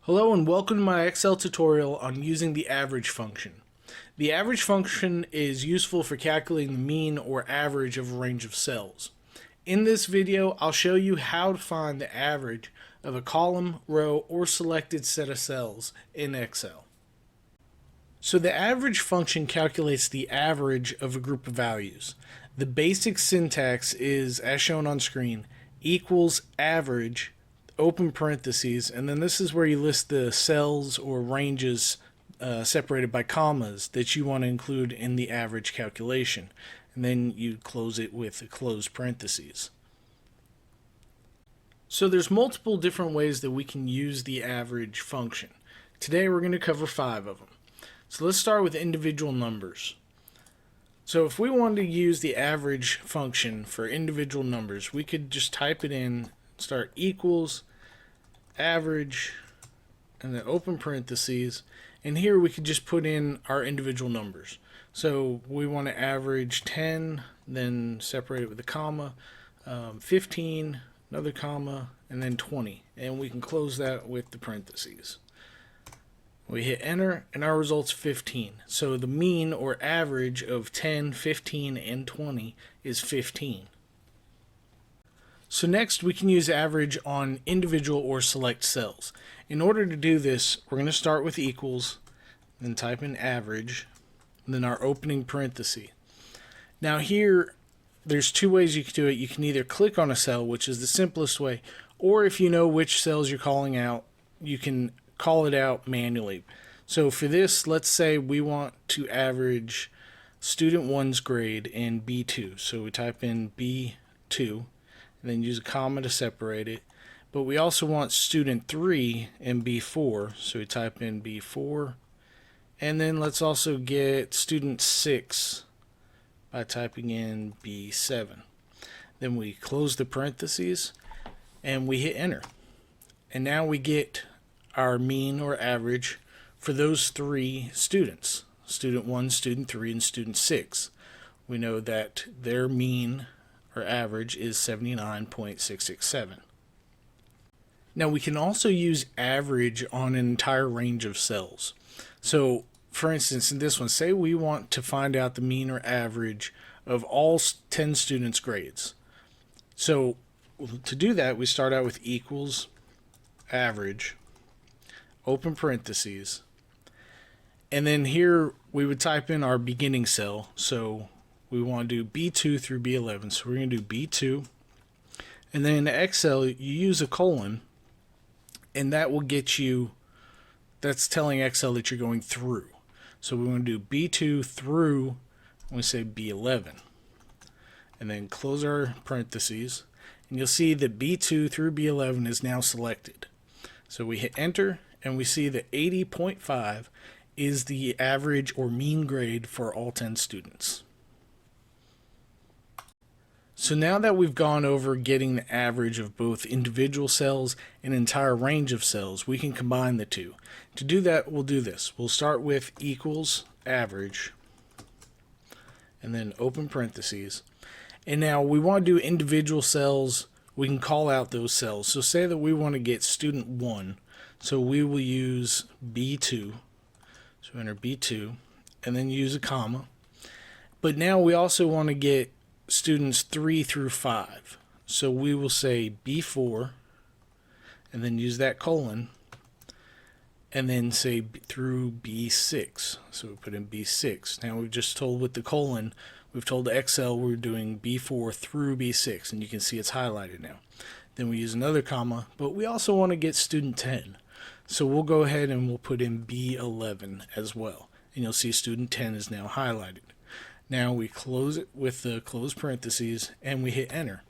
Hello and welcome to my Excel tutorial on using the average function. The average function is useful for calculating the mean or average of a range of cells. In this video, I'll show you how to find the average of a column, row, or selected set of cells in Excel. So the average function calculates the average of a group of values. The basic syntax is, as shown on screen, equals average, open parentheses, and then this is where you list the cells or ranges separated by commas that you want to include in the average calculation, and then you close it with a closed parentheses. So there's multiple different ways that we can use the average function. Today we're going to cover 5 of them. So let's start with individual numbers. So if we wanted to use the average function for individual numbers, we could just type it in, start equals average, and then open parentheses, and here we could just put in our individual numbers. So we want to average 10, then separate it with a comma, 15, another comma, and then 20, and we can close that with the parentheses. We hit enter and our result's 15. So the mean or average of 10, 15, and 20 is 15. So next we can use average on individual or select cells. In order to do this, we're going to start with equals, then type in average, and then our opening parenthesis. Now here there's 2 ways you can do it. You can either click on a cell, which is the simplest way, or if you know which cells you're calling out, you can call it out manually. So for this, let's say we want to average student 1's grade in B2. So we type in B2 and then use a comma to separate it. But we also want student 3 in B4. So we type in B4. And then let's also get student 6 by typing in B7. Then we close the parentheses and we hit enter. And now we get our mean or average for those 3 students, student 1, student 3, and student 6. We know that their mean or average is 79.667. Now we can also use average on an entire range of cells. So for instance, in this one, say we want to find out the mean or average of all 10 students' grades. So to do that, we start out with equals average, open parentheses, and then here we would type in our beginning cell. So we want to do B2 through B11, so we're going to do B2, and then in Excel you use a colon, and that will get you, that's telling Excel that you're going through. So we want to do B2 through, we say B11, and then close our parentheses, and you'll see that B2 through B11 is now selected. So we hit enter, and we see that 80.5 is the average or mean grade for all 10 students. So now that we've gone over getting the average of both individual cells and an entire range of cells, we can combine the two. To do that, we'll do this. We'll start with equals average, and then open parentheses. And now we want to do individual cells. We can call out those cells. So say that we want to get student 1. So we will use B2. So enter B2 and then use a comma. But now we also want to get students 3 through 5. So we will say B4 and then use that colon and then say through B6. So we put in B6. Now we've just told with the colon, we've told Excel we're doing B4 through B6, and you can see it's highlighted now. Then we use another comma, but we also want to get student 10. So we'll go ahead and we'll put in B11 as well. And you'll see student 10 is now highlighted. Now we close it with the closed parentheses and we hit enter.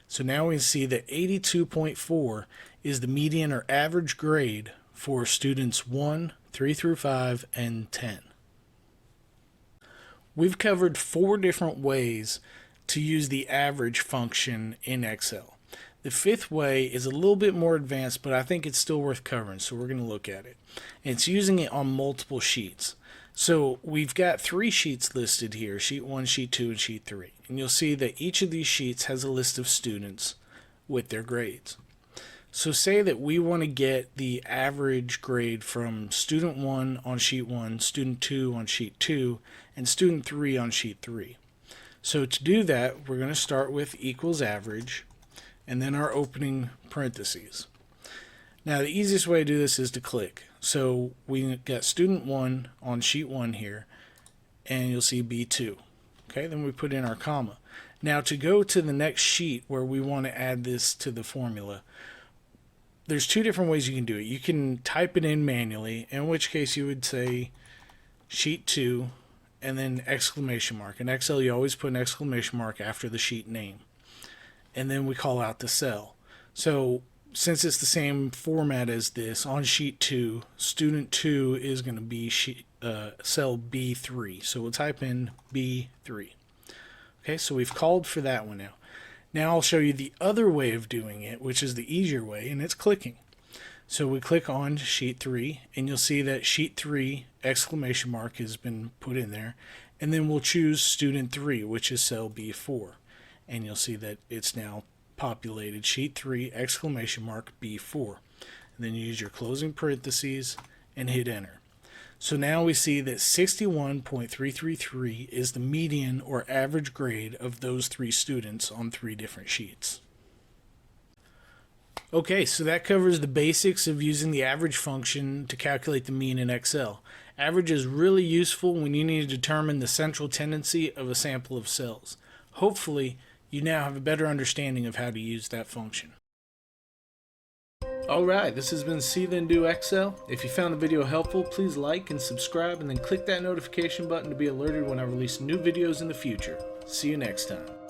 So now we see that 82.4 is the median or average grade for students 1, 3 through 5, and 10. We've covered 4 different ways to use the average function in Excel. The 5th way is a little bit more advanced, but I think it's still worth covering, so we're going to look at it. And it's using it on multiple sheets. So we've got 3 sheets listed here, sheet 1, sheet 2, and sheet 3. And you'll see that each of these sheets has a list of students with their grades. So say that we want to get the average grade from student 1 on sheet 1, student 2 on sheet 2, and student 3 on sheet 3. So to do that, we're going to start with equals average, and then our opening parentheses. Now the easiest way to do this is to click. So we got student 1 on sheet 1 here, and you'll see B2. Okay, then we put in our comma. Now to go to the next sheet where we want to add this to the formula, there's two different ways you can do it. You can type it in manually, in which case you would say sheet 2 and then exclamation mark. In Excel, you always put an exclamation mark after the sheet name. And then we call out the cell. So since it's the same format as this, on sheet 2, student 2 is going to be cell B3. So we'll type in B3. Okay, so we've called for that one now. Now I'll show you the other way of doing it, which is the easier way, and it's clicking. So we click on sheet 3, and you'll see that sheet 3 exclamation mark has been put in there, and then we'll choose student 3, which is cell B4, and you'll see that it's now populated sheet 3 exclamation mark B4. And then you use your closing parentheses and hit enter. So now we see that 61.333 is the median or average grade of those 3 students on 3 different sheets. Okay, so that covers the basics of using the average function to calculate the mean in Excel. Average is really useful when you need to determine the central tendency of a sample of cells. Hopefully, you now have a better understanding of how to use that function. Alright, this has been See Then Do Excel. If you found the video helpful, please like and subscribe, and then click that notification button to be alerted when I release new videos in the future. See you next time.